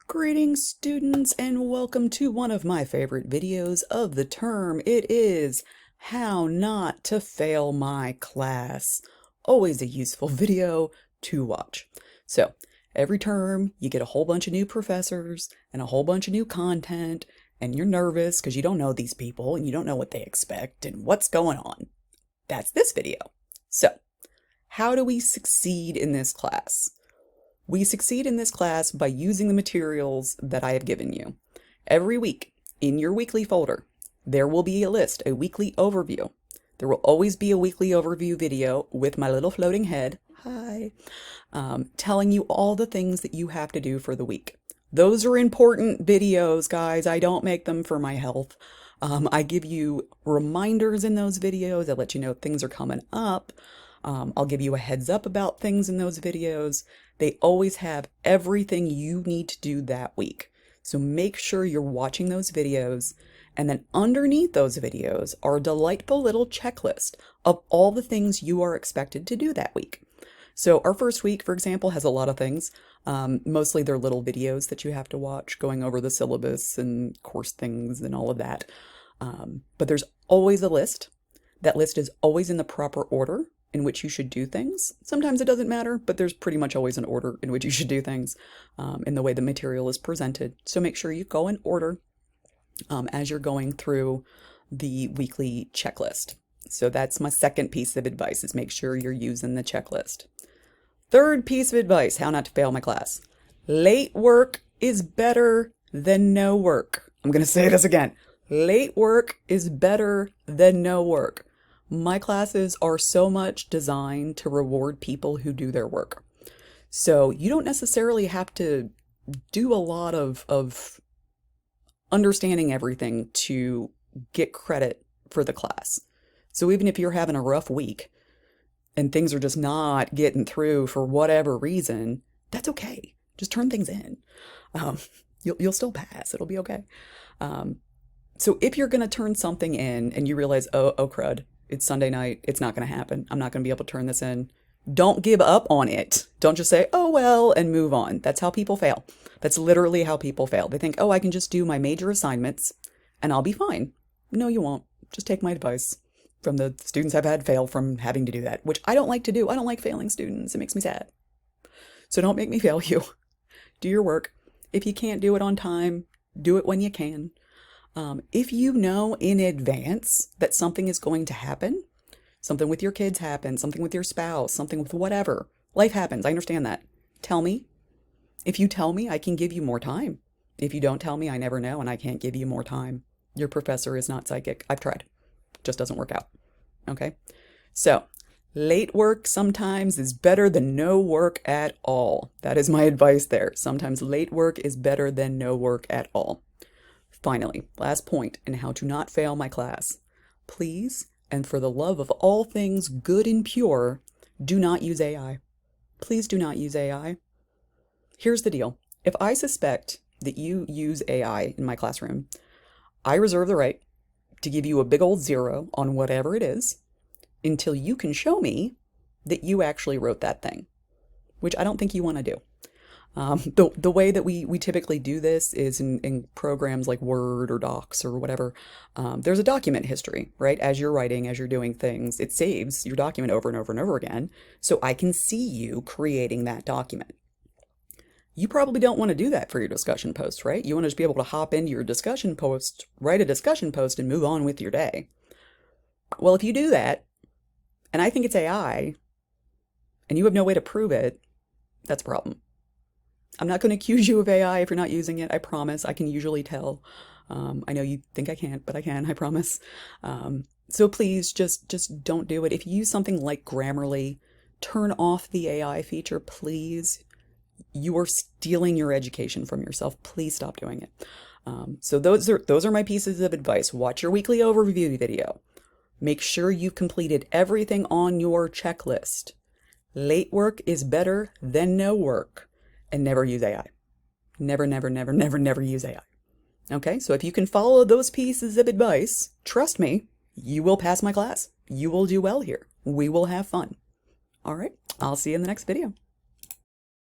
Greetings, students, and welcome to one of my favorite videos of the term. It is How Not to Fail My Class. Always a useful video to watch. So, every term, you get a whole bunch of new professors and a whole bunch of new content, and you're nervous because you don't know these people and you don't know what they expect and what's going on. That's this video. So, how do we succeed in this class? We succeed in this class by using the materials that I have given you. Every week, in your weekly folder, there will be a list, a weekly overview. There will always be a weekly overview video with my little floating head, hi, telling you all the things that you have to do for the week. Those are important videos, guys. I don't make them for my health. I give you reminders in those videos. I let you know things are coming up. I'll give you a heads up about things in those videos. They always have everything you need to do that week. So make sure you're watching those videos. And then underneath those videos are a delightful little checklist of all the things you are expected to do that week. So our first week, for example, has a lot of things. Mostly they're little videos that you have to watch going over the syllabus and course things and all of that. But there's always a list. That list is always in the proper order in which you should do things. Sometimes it doesn't matter, but there's pretty much always an order in which you should do things in the way the material is presented. So make sure you go in order as you're going through the weekly checklist. So that's my second piece of advice, is make sure you're using the checklist. Third piece of advice, how not to fail my class. Late work is better than no work. I'm going to say this again. Late work is better than no work. My classes are so much designed to reward people who do their work. So you don't necessarily have to do a lot of understanding everything to get credit for the class. So even if you're having a rough week and things are just not getting through for whatever reason, that's okay. Just turn things in. You'll still pass. It'll be okay. So if you're going to turn something in and you realize, oh crud, it's Sunday night, it's not going to happen, I'm not going to be able to turn this in, don't give up on it. Don't just say, oh well, and move on. That's how people fail. That's literally how people fail. They think, oh, I can just do my major assignments and I'll be fine. No, you won't. Just take my advice from the students I've had fail from having to do that, which I don't like to do. I don't like failing students. It makes me sad. So don't make me fail you. Do your work. If you can't do it on time, do it when you can. If you know in advance that something is going to happen, something with your kids happens, something with your spouse, something with whatever, life happens. I understand that. Tell me. If you tell me, I can give you more time. If you don't tell me, I never know and I can't give you more time. Your professor is not psychic. I've tried. It just doesn't work out. Okay? So, late work sometimes is better than no work at all. That is my advice there. Sometimes late work is better than no work at all. Finally, last point in how to not fail my class. Please, and for the love of all things good and pure, do not use AI. Please do not use AI. Here's the deal. If I suspect that you use AI in my classroom, I reserve the right to give you a big old 0 on whatever it is until you can show me that you actually wrote that thing, which I don't think you want to do. The way that we typically do this is in programs like Word or Docs or whatever. There's a document history, right? As you're writing, as you're doing things, it saves your document over and over and over again. So I can see you creating that document. You probably don't want to do that for your discussion post, right? You want to just be able to hop into your discussion post, write a discussion post, and move on with your day. Well, if you do that, and I think it's AI, and you have no way to prove it, that's a problem. I'm not going to accuse you of AI if you're not using it. I promise. I can usually tell. I know you think I can't, but I can. I promise. So please just don't do it. If you use something like Grammarly, turn off the AI feature, please. You are stealing your education from yourself. Please stop doing it. So those are my pieces of advice. Watch your weekly overview video. Make sure you've completed everything on your checklist. Late work is better than no work. And never use AI. Never, never, never, never, never use AI. Okay, so if you can follow those pieces of advice, trust me, you will pass my class. You will do well here. We will have fun. All right, I'll see you in the next video.